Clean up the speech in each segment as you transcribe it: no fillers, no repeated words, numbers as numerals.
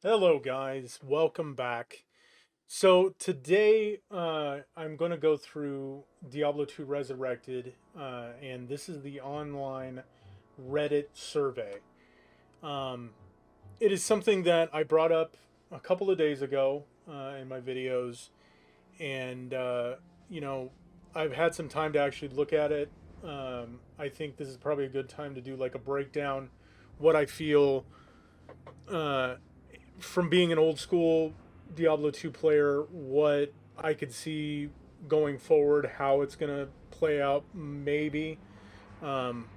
Hello, guys. Welcome back. So today, I'm going to go through Diablo 2 Resurrected, and this is the online Reddit survey. Um, it is something that I brought up a couple of days ago in my videos, and you know, I've had some time to actually look at it. I think this is probably a good time to do like a breakdown, what I feel uh, from being an old school Diablo 2 player, what I could see going forward, how it's going to play out, maybe. Um,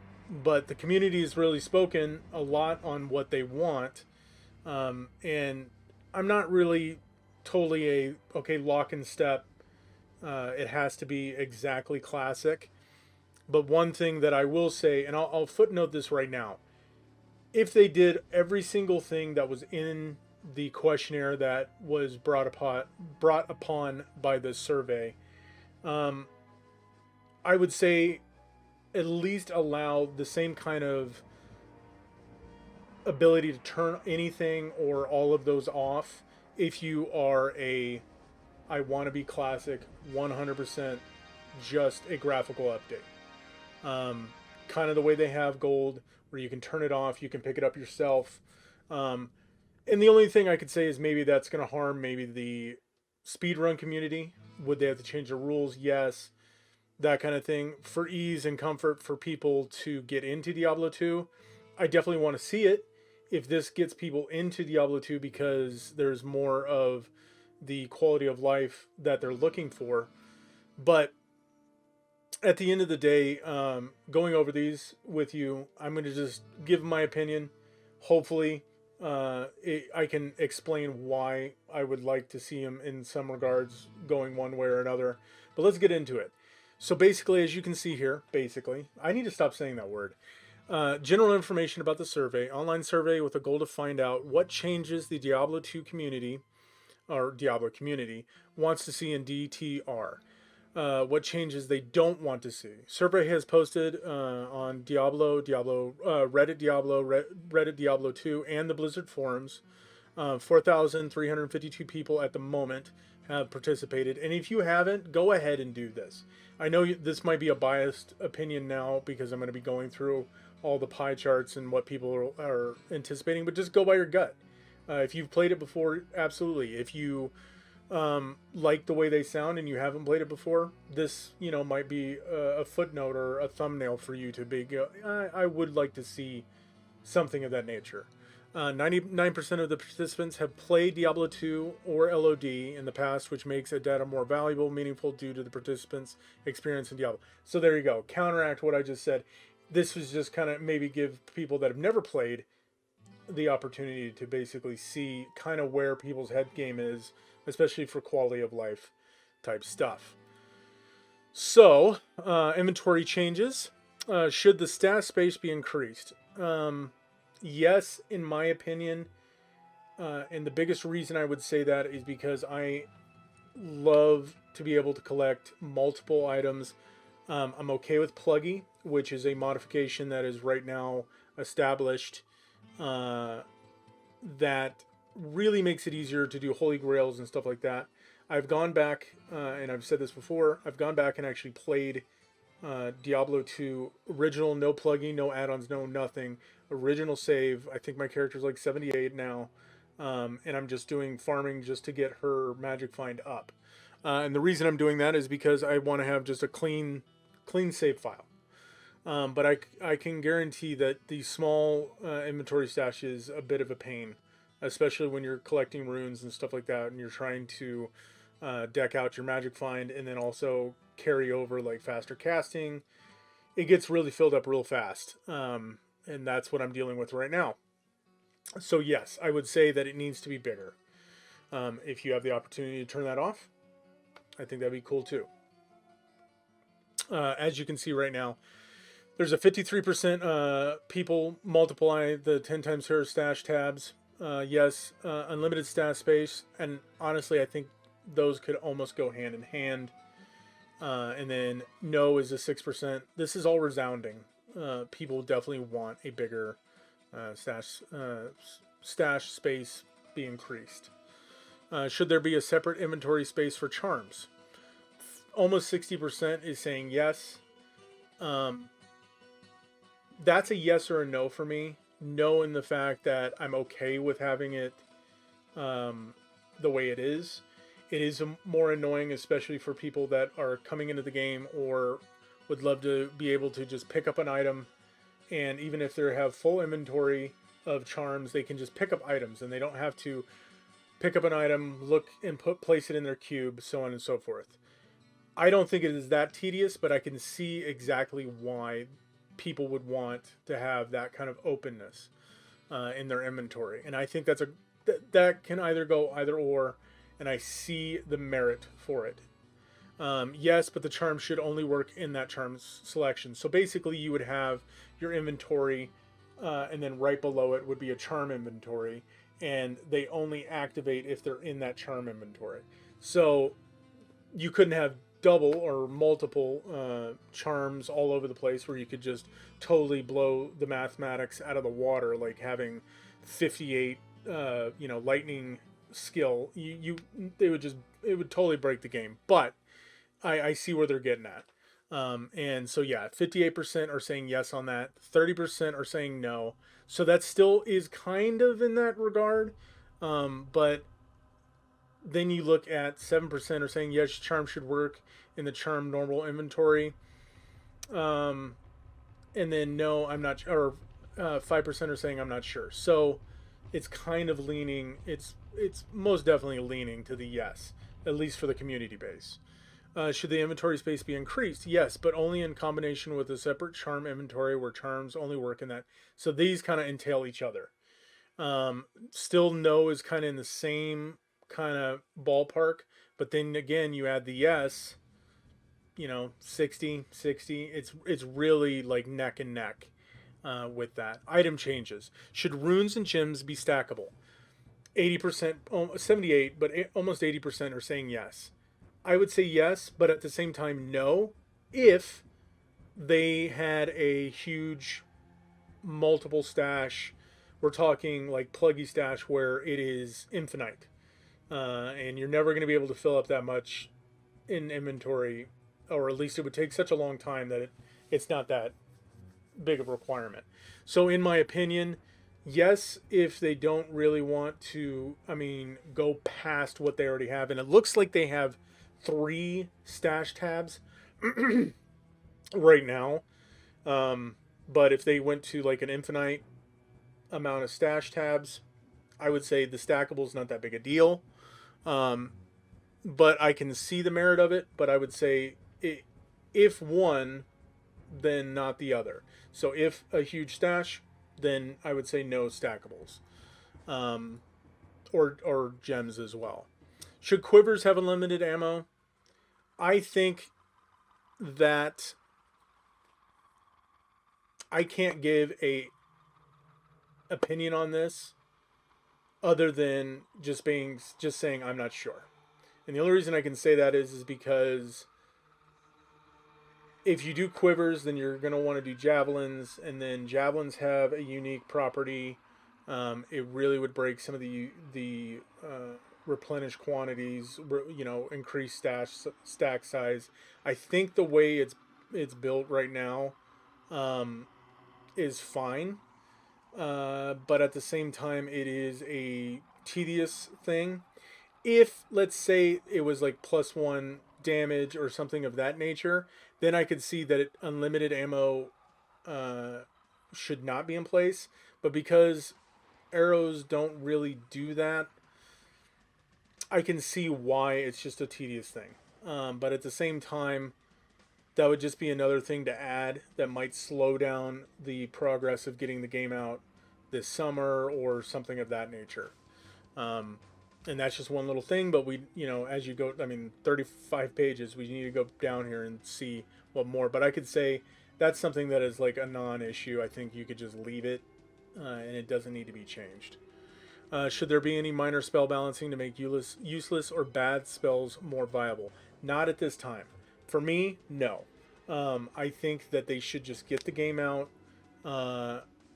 but the community has really spoken a lot on what they want. And I'm not really totally okay, lock and step. It has to be exactly classic. But one thing that I will say, and I'll footnote this right now, if they did every single thing that was in the questionnaire that was brought upon by this survey, um, I would say at least allow the same kind of ability to turn anything or all of those off if you are a I want to be classic 100% just a graphical update. Kind of the way they have gold where you can turn it off, you can pick it up yourself. Um, And the only thing I could say is maybe that's going to harm maybe the speedrun community. Would they have to change the rules? Yes, that kind of thing. For ease and comfort for people to get into Diablo 2, I definitely want to see it. If this gets people into Diablo 2 because there's more of the quality of life that they're looking for. But at the end of the day, going over these with you, I'm going to just give my opinion. Hopefully, I can explain why I would like to see him in some regards going one way or another. But let's get into it. So basically, as you can see here, I need to stop saying that word. General information about the survey, online survey with a goal to find out what changes the Diablo 2 community or Diablo community wants to see in DTR. What changes they don't want to see. Survey has posted on Reddit Reddit Diablo 2, and the Blizzard forums. 4,352 people at the moment have participated. And if you haven't, go ahead and do this. I know this might be a biased opinion now because I'm going to be going through all the pie charts and what people are anticipating, but just go by your gut. If you've played it before, absolutely. If you like the way they sound and you haven't played it before, this might be a footnote or a thumbnail for you to be. I would like to see something of that nature. 99% of the participants have played Diablo 2 or LOD in the past, which makes a data more valuable, meaningful due to the participants' experience in Diablo. So there you go. Counteract what I just said. This was just kind of maybe give people that have never played the opportunity to basically see kind of where people's head game is, especially for quality of life type stuff. So, inventory changes. Should the stat space be increased? Yes, in my opinion. And the biggest reason I would say that is because I love to be able to collect multiple items. I'm okay with Pluggy, which is a modification that is right now established uh, that really makes it easier to do holy grails and stuff like that. I've gone back, and I've said this before, I've gone back and actually played Diablo 2 original, no plugging, no add-ons, no nothing. Original save. I think my character's like 78 now, and I'm just doing farming just to get her magic find up. And the reason I'm doing that is because I want to have just a clean save file. But I can guarantee that the small inventory stash is a bit of a pain, especially when you're collecting runes and stuff like that, and you're trying to deck out your magic find and then also carry over like faster casting. It gets really filled up real fast, and that's what I'm dealing with right now. So yes, I would say that it needs to be bigger. If you have the opportunity to turn that off, I think that'd be cool too. As you can see right now, there's a 53% people multiply the 10 times hero stash tabs. Yes, unlimited stash space, and honestly, I think those could almost go hand in hand. And then no is a 6%. This is all resounding. People definitely want a bigger stash space be increased. Should there be a separate inventory space for charms? Almost 60% is saying yes. That's a yes or a no for me. No, in the fact that I'm okay with having it the way it is. It is more annoying, especially for people that are coming into the game or would love to be able to just pick up an item, and even if they have full inventory of charms, they can just pick up items and they don't have to pick up an item, look and place it in their cube, so on and so forth. I don't think it is that tedious, but I can see exactly why people would want to have that kind of openness in their inventory, and I think that can either go either or, and I see the merit for it. Yes, but the charm should only work in that charm selection. So basically, you would have your inventory, and then right below it would be a charm inventory, and they only activate if they're in that charm inventory. So you couldn't have double or multiple charms all over the place where you could just totally blow the mathematics out of the water, like having 58 lightning skill. It would totally break the game. But I see where they're getting at. And so yeah, 58% are saying yes on that, 30% are saying no. So that still is kind of in that regard. But then you look at 7% are saying yes, charm should work in the charm normal inventory. And then no, I'm not, or 5% are saying I'm not sure. So it's kind of leaning, it's most definitely leaning to the yes, at least for the community base. Should the inventory space be increased? Yes, but only in combination with a separate charm inventory where charms only work in that. So these kind of entail each other. Still no is kind of in the same kind of ballpark, but then again you add the yes, 60. It's really like neck and neck with that. Item changes. Should runes and gems be stackable? 80%, 78, but almost 80% are saying yes. I would say yes, but at the same time no, if they had a huge multiple stash. We're talking like pluggy stash where it is infinite, and you're never going to be able to fill up that much in inventory, or at least it would take such a long time that it's not that big of a requirement. So in my opinion, yes, if they don't really want to, go past what they already have, and it looks like they have 3 stash tabs right now. But if they went to like an infinite amount of stash tabs, I would say the stackable is not that big a deal. But I can see the merit of it, but I would say if one, then not the other. So if a huge stash, then I would say no stackables. Or gems as well. Should quivers have unlimited ammo? I think that I can't give a opinion on this other than just saying I'm not sure. And the only reason I can say that is because if you do quivers, then you're going to want to do javelins, and then javelins have a unique property. It really would break some of the replenish quantities, increase stack size. I think the way it's built right now is fine, but at the same time, it is a tedious thing. If, let's say, it was like +1 damage or something of that nature, then I could see that unlimited ammo should not be in place. But because arrows don't really do that, I can see why it's just a tedious thing. But at the same time, that would just be another thing to add that might slow down the progress of getting the game out this summer or something of that nature. And that's just one little thing, but we, as you go, 35 pages, we need to go down here and see what more. But I could say that's something that is like a non-issue. I think you could just leave it, and it doesn't need to be changed. Should there be any minor spell balancing to make useless or bad spells more viable? Not at this time. For me, no. I think that they should just get the game out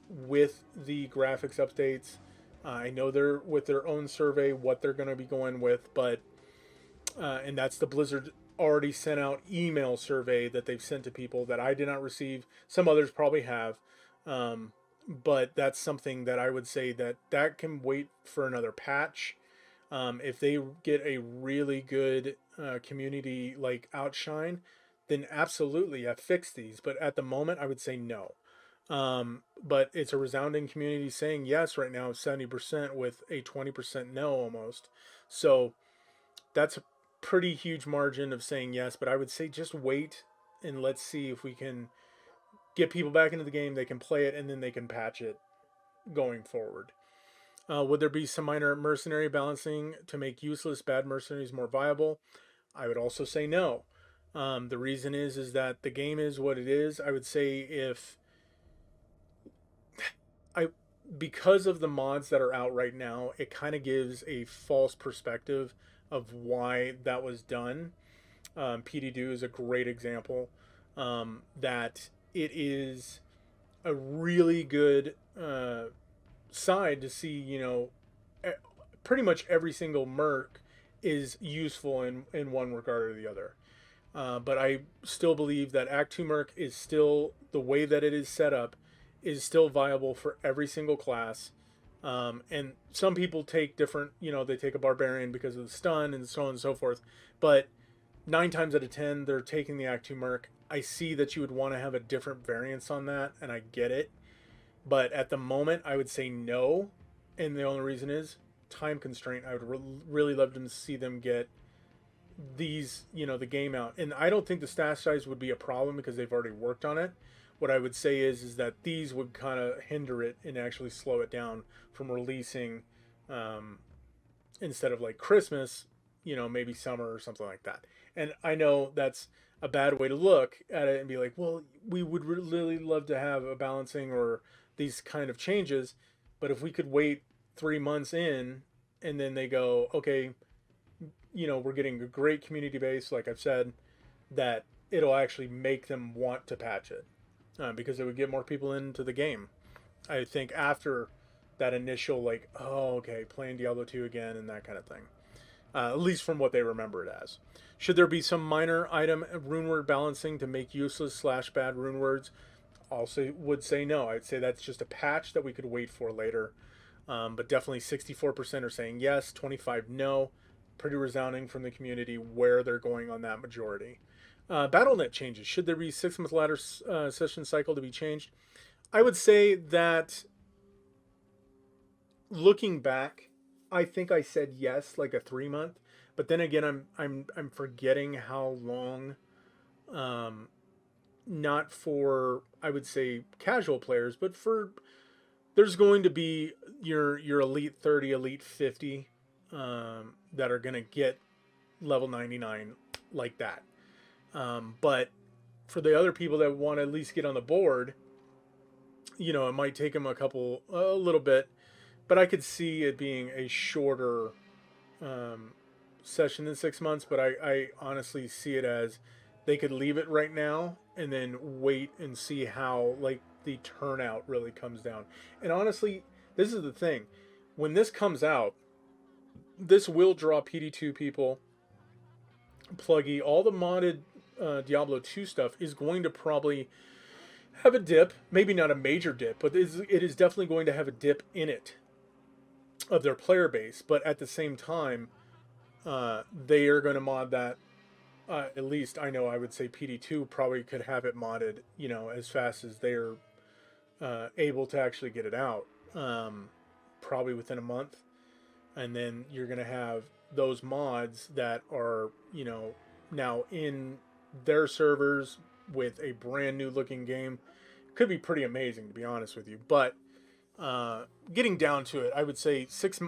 with the graphics updates I know they're with their own survey what they're going to be going with, but and that's the Blizzard already sent out email survey that they've sent to people that I did not receive. Some others probably have, um, but that's something that I would say that can wait for another patch. If they get a really good community like outshine, then absolutely, yeah, fix these. But at the moment, I would say no. But it's a resounding community saying yes right now, 70% with a 20% no almost. So that's a pretty huge margin of saying yes. But I would say just wait and let's see if we can get people back into the game. They can play it and then they can patch it going forward. Would there be some minor mercenary balancing to make useless bad mercenaries more viable? I would also say no. The reason is that the game is what it is. I would say if I because of the mods that are out right now, it kind of gives a false perspective of why that was done. PD2 is a great example that it is a really good side to see, pretty much every single merc is useful in one regard or the other. But I still believe that Act 2 Merc is still, the way that it is set up, is still viable for every single class. And some people take different, they take a Barbarian because of the stun and so on and so forth. But 9 times out of 10, they're taking the Act 2 Merc. I see that you would want to have a different variance on that, and I get it. But at the moment, I would say no. And the only reason is time constraint. I would really love to see them get these, the game out. And I don't think the stash size would be a problem because they've already worked on it. What I would say is that these would kind of hinder it and actually slow it down from releasing instead of like Christmas, maybe summer or something like that. And I know that's a bad way to look at it and be like, well, we would really love to have a balancing or these kind of changes, but if we could wait 3 months in and then they go, okay, we're getting a great community base, like I've said, that it'll actually make them want to patch it because it would get more people into the game. I think after that initial, like, oh, okay, playing Diablo 2 again and that kind of thing, at least from what they remember it as. Should there be some minor item rune word balancing to make useless / bad rune words? Also would say no. I'd say that's just a patch that we could wait for later. But definitely 64% are saying yes, 25 no. Pretty resounding from the community where they're going on that majority. BattleNet changes. Should there be 6-month ladder session cycle to be changed? I would say that looking back, I think I said yes, like a 3-month. But then again, I'm forgetting how long. Not for, I would say, casual players, but for there's going to be your elite 30, elite 50 that are going to get level 99 like that. But for the other people that want to at least get on the board, it might take them a little bit, but I could see it being a shorter session than 6 months. But I honestly see it as they could leave it right now and then wait and see how like the turnout really comes down. And honestly, this is the thing. When this comes out, this will draw PD2 people, Pluggy, all the modded Diablo 2 stuff is going to probably have a dip. Maybe not a major dip, but it is definitely going to have a dip in it of their player base. But at the same time, they are going to mod that. At least I know I would say PD2 probably could have it modded, as fast as they're able to actually get it out, probably within a month. And then you're going to have those mods that are, now in their servers with a brand new looking game. Could be pretty amazing, to be honest with you. But getting down to it, I would say 6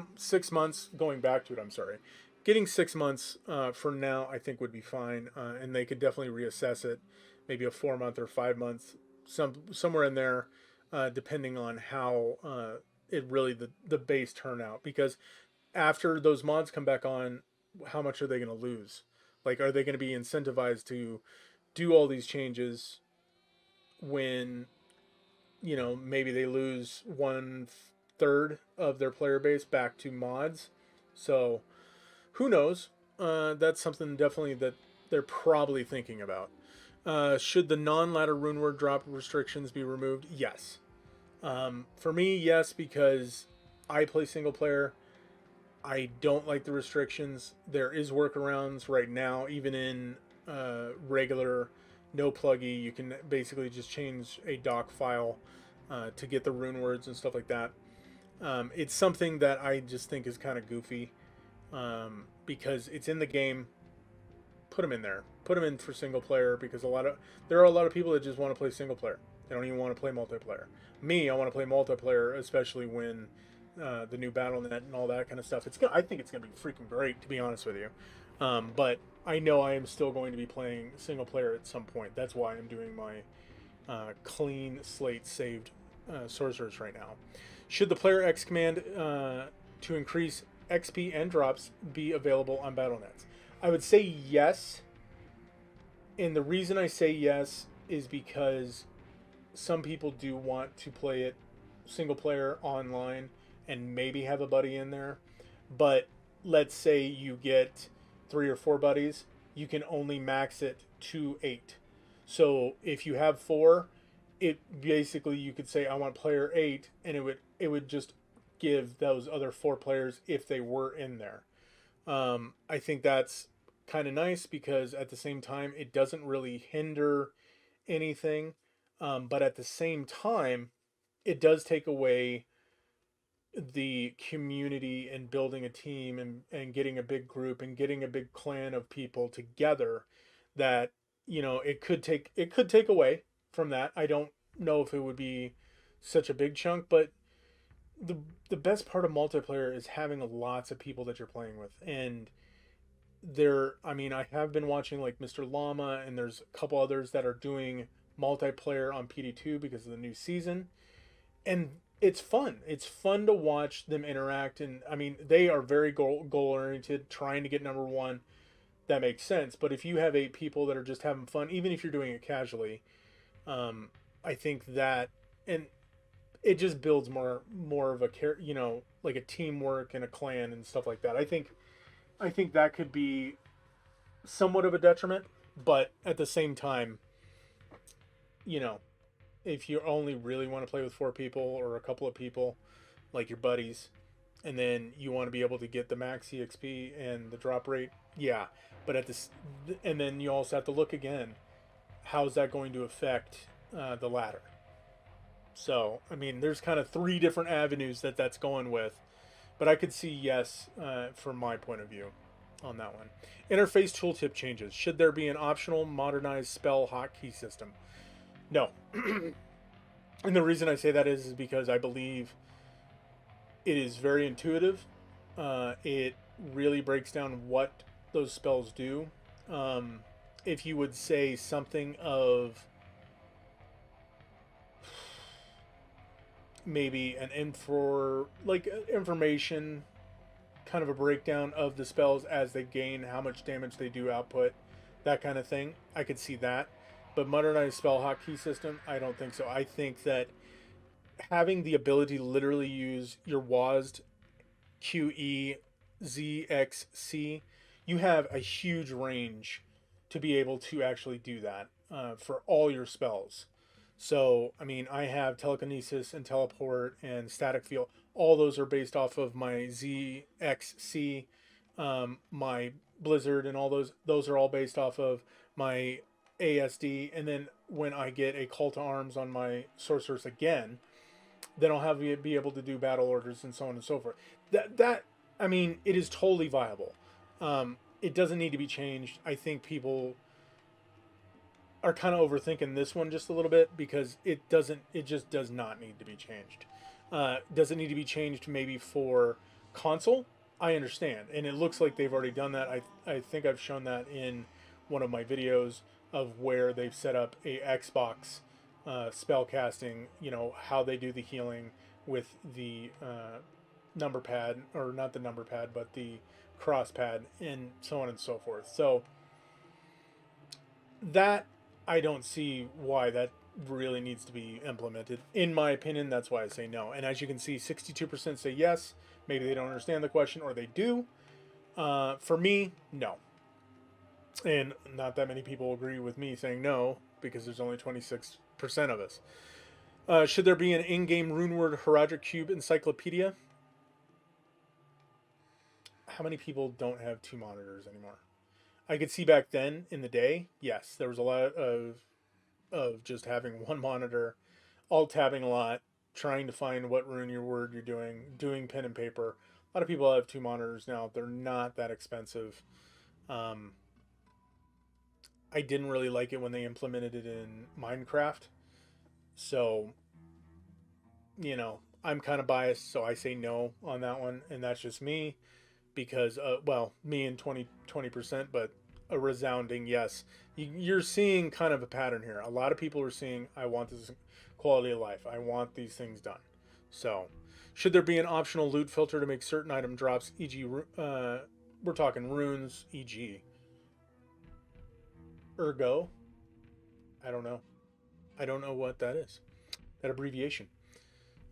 months, going back to it, I'm sorry. Getting 6 months for now, I think would be fine. And they could definitely reassess it. Maybe a 4-month or 5 months, somewhere in there, depending on how it really, the base turnout. Because after those mods come back on, how much are they going to lose? Like, are they going to be incentivized to do all these changes when, maybe they lose 1/3 third of their player base back to mods. So who knows? That's something definitely that they're probably thinking about. Should the non-ladder rune word drop restrictions be removed? Yes. For me, yes, because I play single player. I don't like the restrictions. There is workarounds right now, even in regular no pluggy. You can basically just change a doc file to get the rune words and stuff like that. It's something that I just think is kind of goofy because it's in the game. Put them in there. Put them in for single player because there are a lot of people that just want to play single player. They don't even want to play multiplayer. Me, I want to play multiplayer, especially when the new BattleNet and all that kind of stuff. I think it's gonna be freaking great, to be honest with you. But I know I am still going to be playing single player at some point. That's why I'm doing my clean slate saved sorcerers right now. Should the player X command to increase XP and drops be available on BattleNets? I would say yes. And the reason I say yes is because some people do want to play it single player online and maybe have a buddy in there. But let's say you get 3 or 4 buddies, you can only max it to 8. So if you have 4, it basically you could say I want player 8, and it would just give those other 4 players if they were in there. I think that's kind of nice because at the same time it doesn't really hinder anything, but at the same time it does take away the community and building a team and getting a big group and getting a big clan of people together that it could take away from that. I don't know if it would be such a big chunk, but the the best part of multiplayer is having lots of people that you're playing with. And I have been watching like Mr. Llama, and there's a couple others that are doing multiplayer on PD2 because of the new season. And it's fun. It's fun to watch them interact. And they are very goal oriented, trying to get number one. That makes sense. But if you have 8 people that are just having fun, even if you're doing it casually, I think that, and it just builds more of a like a teamwork and a clan and stuff like that. I think that could be somewhat of a detriment, but at the same time, if you only really want to play with 4 people or a couple of people, like your buddies, and then you want to be able to get the max EXP and the drop rate, yeah. But and then you also have to look again, how's that going to affect the ladder? So, there's kind of 3 different avenues that's going with. But I could see yes from my point of view on that one. Interface tooltip changes. Should there be an optional modernized spell hotkey system? No. And the reason I say that is because I believe it is very intuitive. It really breaks down what those spells do. If you would say something of maybe an information, kind of a breakdown of the spells as they gain, how much damage they do output, that kind of thing, I could see that. But modernized spell hotkey system, I don't think so. I think that having the ability to literally use your WASD QE ZXC, you have a huge range to be able to actually do that for all your spells. So, I have telekinesis and teleport and static field. All those are based off of my ZXC, my Blizzard, and all those. Those are all based off of my ASD. And then when I get a call to arms on my sorcerers again, then I'll be able to do battle orders and so on and so forth. It is totally viable. It doesn't need to be changed. I think people are kind of overthinking this one just a little bit because it just does not need to be changed. Does it need to be changed maybe for console? I understand. And it looks like they've already done that. I think I've shown that in one of my videos of where they've set up a Xbox spell casting, how they do the healing with the number pad, or not the number pad, but the cross pad, and so on and so forth. So that, I don't see why that really needs to be implemented. In my opinion, that's why I say no. And as you can see, 62% say yes. Maybe they don't understand the question, or they do. For me, no. And not that many people agree with me saying no, because there's only 26% of us. Should there be an in-game runeword heraldic cube encyclopedia? How many people don't have 2 monitors anymore? I could see back then in the day, yes, there was a lot of just having one monitor, alt tabbing a lot, trying to find what rune your word you're doing pen and paper. A lot of people have 2 monitors now. They're not that expensive. Um, I didn't really like it when they implemented it in Minecraft. So, I'm kind of biased, so I say no on that one, and that's just me because, me and 20%, but a resounding yes. You're seeing kind of a pattern here. A lot of people are seeing, I want this quality of life. I want these things done. So, should there be an optional loot filter to make certain item drops, e.g., we're talking runes, e.g., ergo? I don't know. I don't know what that is. That abbreviation.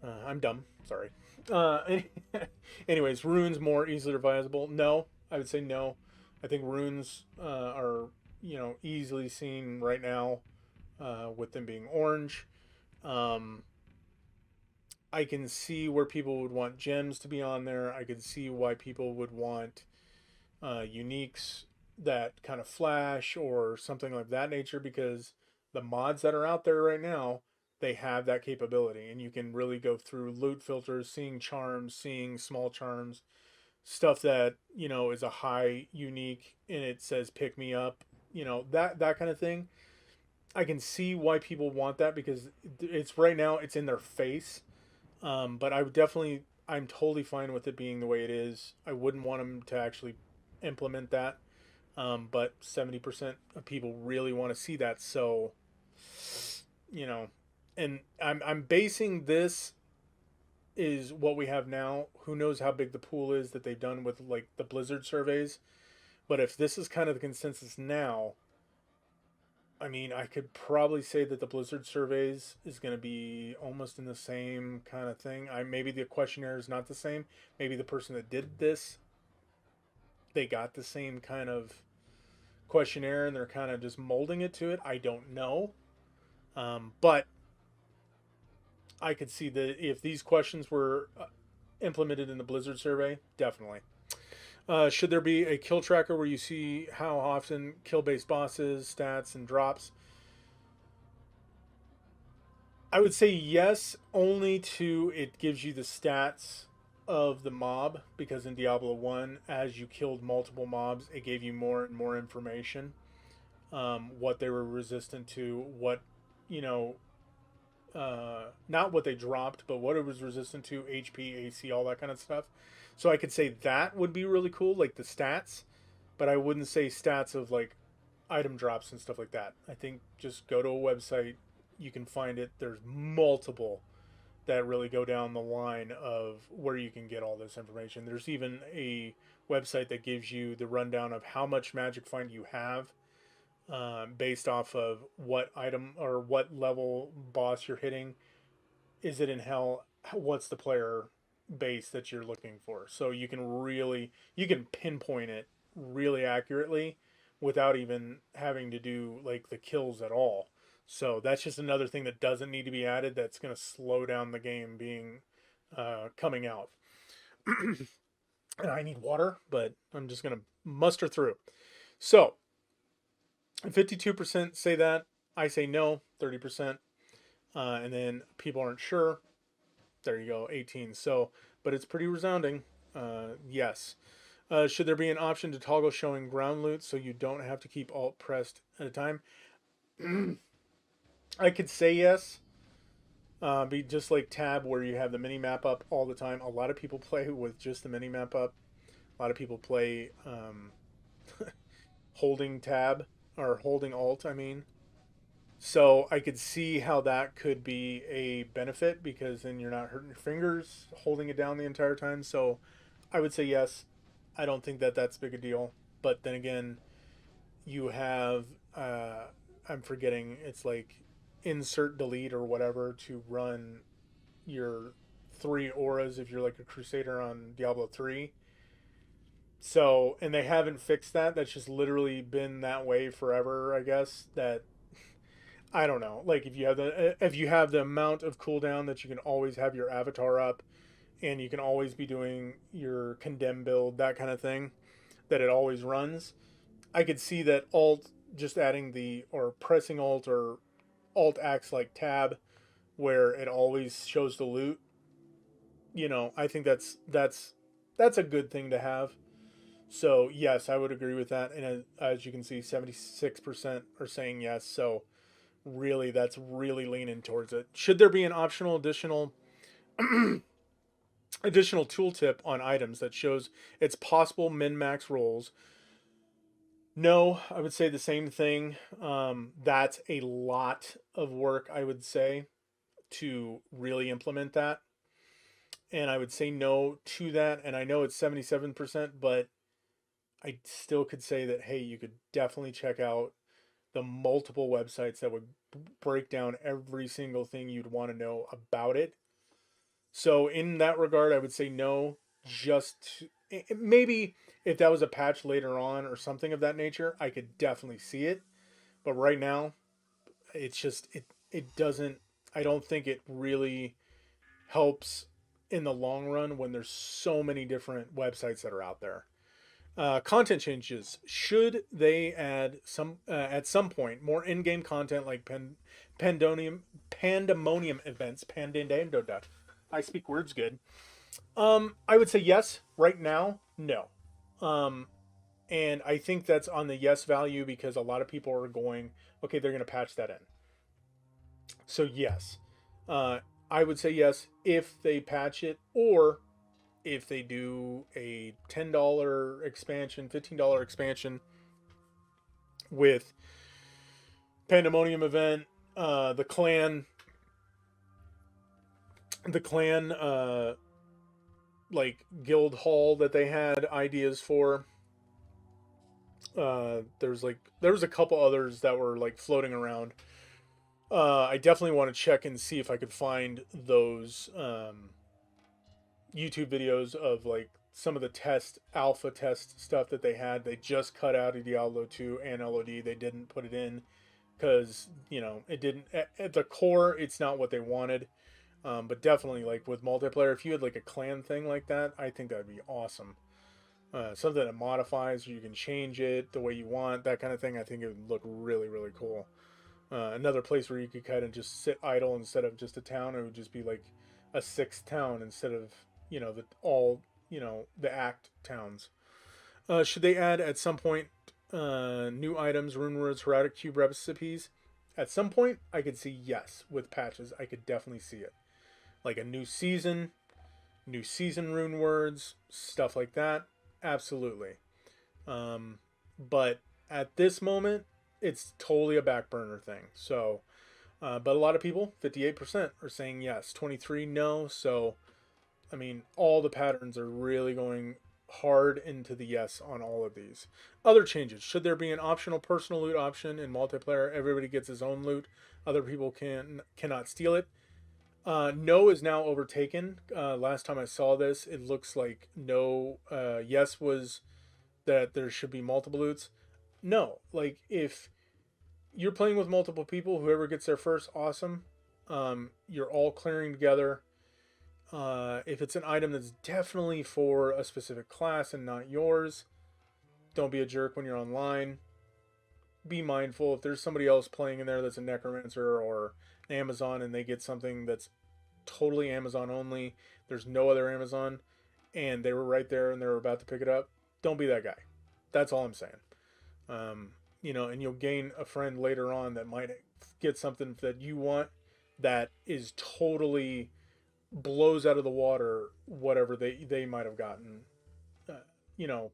I'm dumb. Sorry. Anyways, runes more easily revisable. No, I would say no. I think runes are easily seen right now with them being orange. Um, I can see where people would want gems to be on there. I can see why people would want uniques that kind of flash or something like that nature, because the mods that are out there right now, they have that capability, and you can really go through loot filters, seeing charms, seeing small charms, stuff that is a high unique and it says pick me up, that kind of thing. I can see why people want that because it's right now it's in their face. But I would definitely, I'm totally fine with it being the way it is. I wouldn't want them to actually implement that. But 70% of people really want to see that. So, you know, and I'm basing this is what we have now. Who knows how big the pool is that they've done with like the Blizzard surveys. But if this is kind of the consensus now, I mean, I could probably say that the Blizzard surveys is going to be almost in the same kind of thing. Maybe the questionnaire is not the same. Maybe the person that did this, they got the same kind of questionnaire and they're kind of just molding it to it. I don't know. But I could see that if these questions were implemented in the Blizzard survey, definitely. Should there be a kill tracker where you see how often kill based bosses, stats, and drops? I would say yes, only to it gives you the stats of the mob, because in Diablo 1, as you killed multiple mobs, it gave you more and more information. What they were resistant to, what, you know, not what they dropped, but what it was resistant to, HP, AC, all that kind of stuff. So I could say that would be really cool, like the stats, but I wouldn't say stats of like item drops and stuff like that. I think just go to a website, you can find it. There's multiple that really go down the line of where you can get all this information. There's even a website that gives you the rundown of how much magic find you have, based off of what item or what level boss you're hitting. Is it in hell? What's the player base that you're looking for? So you can pinpoint it really accurately without even having to do like the kills at all. So that's just another thing that doesn't need to be added. That's going to slow down the game being coming out. And I need water, but I'm just going to muster through. So 52% say that. I say no, 30%. And then people aren't sure. There you go, 18. So, but it's pretty resounding. Yes. Should there be an option to toggle showing ground loot so you don't have to keep alt pressed at a time? I could say yes. Be just like tab where you have the mini map up all the time. A lot of people play with just the mini map up. A lot of people play holding tab or holding alt, I mean. So I could see how that could be a benefit because then you're not hurting your fingers holding it down the entire time. So I would say yes. I don't think that that's big a deal. But then again, you have I'm forgetting. It's like insert delete or whatever to run your 3 auras if you're like a crusader on Diablo 3. So, and they haven't fixed that. That's just literally been that way forever, I guess. That I don't know. Like if you have the amount of cooldown that you can always have your avatar up and you can always be doing your condemn build, that kind of thing, that it always runs. I could see that alt just adding the or pressing alt or alt acts like tab where it always shows the loot. I think that's a good thing to have. So yes, I would agree with that. And as you can see, 76% are saying yes. So really, that's really leaning towards it. Should there be an optional additional tooltip on items that shows it's possible min max rolls? No, I would say the same thing. That's a lot of work, I would say, to really implement that. And I would say no to that. And I know it's 77%, but I still could say that, hey, you could definitely check out the multiple websites that would break down every single thing you'd want to know about it. So, in that regard, I would say no. Just maybe if that was a patch later on or something of that nature, I could definitely see it. But right now, it's just it doesn't. I don't think it really helps in the long run when there's so many different websites that are out there. Content changes. Should they add some at some point more in-game content like pandemonium events? Pandemonium. I speak words good. I would say yes. Right now, no. Um, and I think that's on the yes value because a lot of people are going, okay, they're going to patch that in. So yes, I would say yes if they patch it, or if they do a $10 expansion, $15 expansion with Pandemonium event, the clan, like guild hall that they had ideas for. There was a couple others that were like floating around. I definitely want to check and see if I could find those YouTube videos of like some of the alpha test stuff that they had. They just cut out of Diablo 2 and LOD. They didn't put it in because it didn't at the core. It's not what they wanted. But definitely like with multiplayer, if you had like a clan thing like that, I think that'd be awesome. Something that modifies, you can change it the way you want, that kind of thing. I think it would look really, really cool. Another place where you could kind of just sit idle instead of just a town. It would just be like a sixth town instead of the act towns. Should they add at some point new items, rune words, heraldic cube recipes? At some point, I could see yes with patches. I could definitely see it, like a new season rune words, stuff like that. Absolutely. But at this moment, it's totally a back burner thing. So, but a lot of people, 58%, are saying yes, 23 no. So, I mean, all the patterns are really going hard into the yes on all of these. Other changes. Should there be an optional personal loot option in multiplayer? Everybody gets his own loot. Other people cannot steal it. No is now overtaken. Last time I saw this, it looks like no. Yes was that there should be multiple loots. No, like if you're playing with multiple people, whoever gets there first, awesome. You're all clearing together. If it's an item that's definitely for a specific class and not yours, don't be a jerk when you're online. Be mindful if there's somebody else playing in there that's a necromancer or an Amazon and they get something that's totally Amazon only, there's no other Amazon, and they were right there and they were about to pick it up, don't be that guy. That's all I'm saying. And you'll gain a friend later on that might get something that you want that is totally blows out of the water whatever they might have gotten, uh, you know,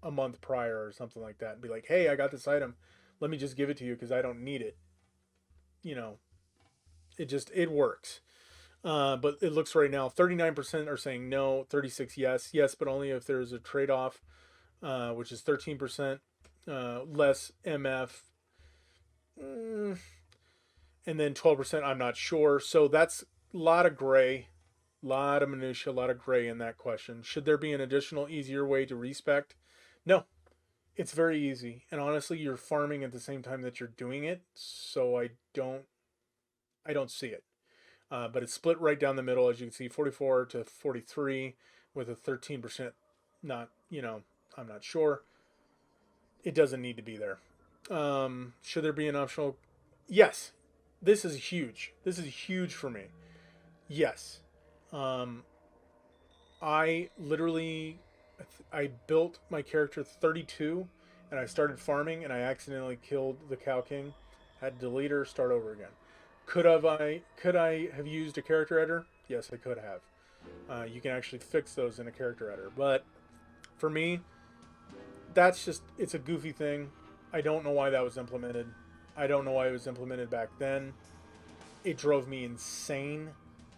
a month prior or something like that, and be like, hey, I got this item. Let me just give it to you because I don't need it. You know, it works. But it looks right now 39% are saying no, 36 yes, but only if there's a trade off, which is 13%. Less MF. and then 12% I'm not sure. So that's a lot of gray, lot of minutia, a lot of gray in that question. Should there be an additional easier way to respect? No, it's very easy. And honestly, you're farming at the same time that you're doing it, so I don't see it. But it's split right down the middle, as you can see, 44 to 43 with a 13% not, I'm not sure. It doesn't need to be there. Should there be an optional? Yes. This is huge. This is huge for me. Yes. Um, I literally, I built my character 32, and I started farming, and I accidentally killed the Cow King. Had to delete her, start over again. Could I have used a character editor? Yes, I could have. You can actually fix those in a character editor, but for me, it's a goofy thing. I don't know why that was implemented. I don't know why it was implemented back then. It drove me insane,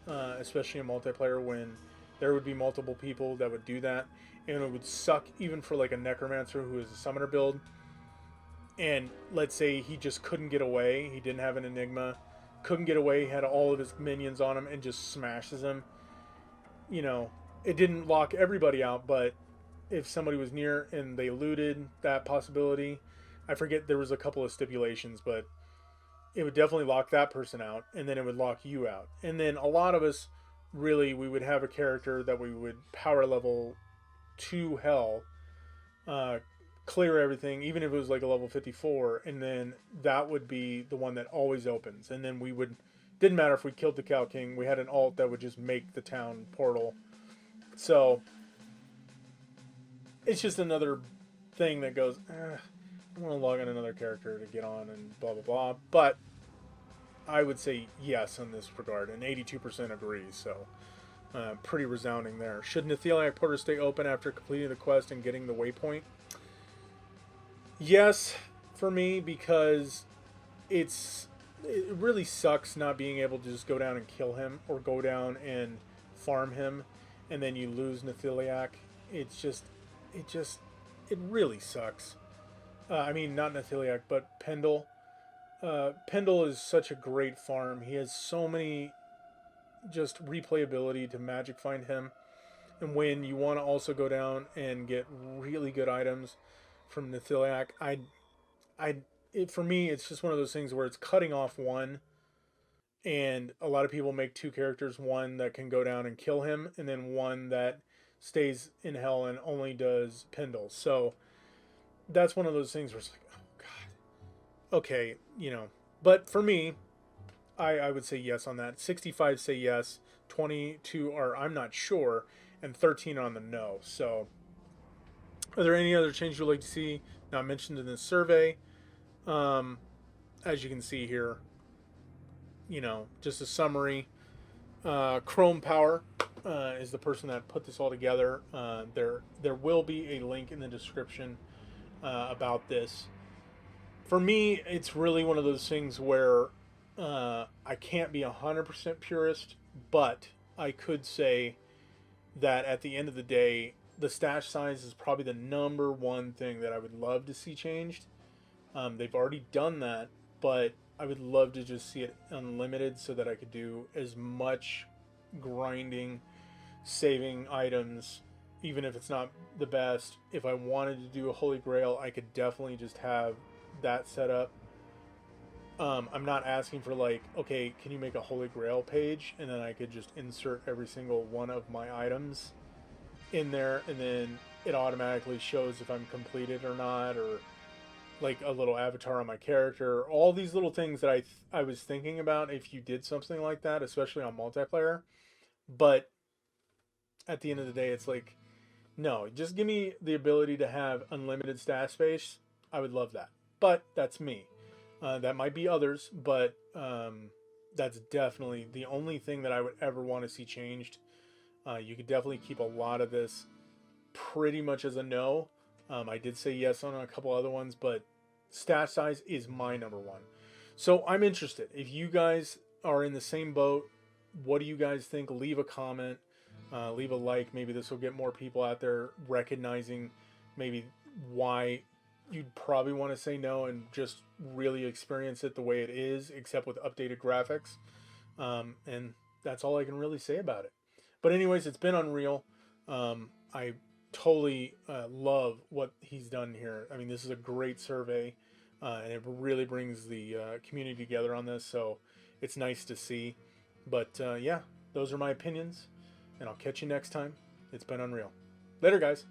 especially in multiplayer when there would be multiple people that would do that, and it would suck even for like a necromancer who is a summoner build. And let's say he just couldn't get away. He didn't have an enigma, couldn't get away. He had all of his minions on him and just smashes them. It didn't lock everybody out, but if somebody was near and they looted that possibility, I forget there was a couple of stipulations, but it would definitely lock that person out, and then it would lock you out. And then a lot of us, really, we would have a character that we would power level to hell, uh, clear everything, even if it was like a level 54, and then that would be the one that always opens. And then didn't matter if we killed the Cow King, we had an alt that would just make the town portal. So it's just another thing that goes, I want to log in another character to get on and blah, blah, blah. But I would say yes in this regard, and 82% agrees, so pretty resounding there. Should Netheliac Porter stay open after completing the quest and getting the waypoint? Yes, for me, because it really sucks not being able to just go down and kill him, or go down and farm him, and then you lose Netheliac. It really sucks. I mean, not Netheliac, but Pendle. Pendle is such a great farm. He has so many just replayability to magic find him. And when you want to also go down and get really good items from Netheliac, for me, it's just one of those things where it's cutting off one. And a lot of people make two characters, one that can go down and kill him, and then one that stays in hell and only does Pendle. So that's one of those things where it's like, oh god, okay, But for me, I would say yes on that. 65 say yes, 22 are I'm not sure, and 13 on the no. So, are there any other changes you'd like to see not mentioned in this survey? As you can see here, just a summary. Chrome Power is the person that put this all together. There will be a link in the description about this. For me, it's really one of those things where I can't be 100% purist, but I could say that at the end of the day, the stash size is probably the number one thing that I would love to see changed. They've already done that, but I would love to just see it unlimited so that I could do as much grinding, saving items, even if it's not the best. If I wanted to do a Holy Grail, I could definitely just have that set up. I'm not asking for like, okay, can you make a Holy Grail page, and then I could just insert every single one of my items in there, and then it automatically shows if I'm completed or not, or like a little avatar on my character. All these little things that I was thinking about if you did something like that, especially on multiplayer. But at the end of the day, it's like, no, just give me the ability to have unlimited stash space. I would love that. But that's me. That might be others, but that's definitely the only thing that I would ever want to see changed. You could definitely keep a lot of this pretty much as a no. I did say yes on a couple other ones, but stash size is my number one. So I'm interested. If you guys are in the same boat, what do you guys think? Leave a comment, leave a like. Maybe this will get more people out there recognizing maybe why you'd probably want to say no and just really experience it the way it is, except with updated graphics. And that's all I can really say about it. But anyways, it's been unreal. I totally love what he's done here. I mean, this is a great survey, and it really brings the community together on this. So it's nice to see. But yeah, those are my opinions, and I'll catch you next time. It's been unreal. Later, guys.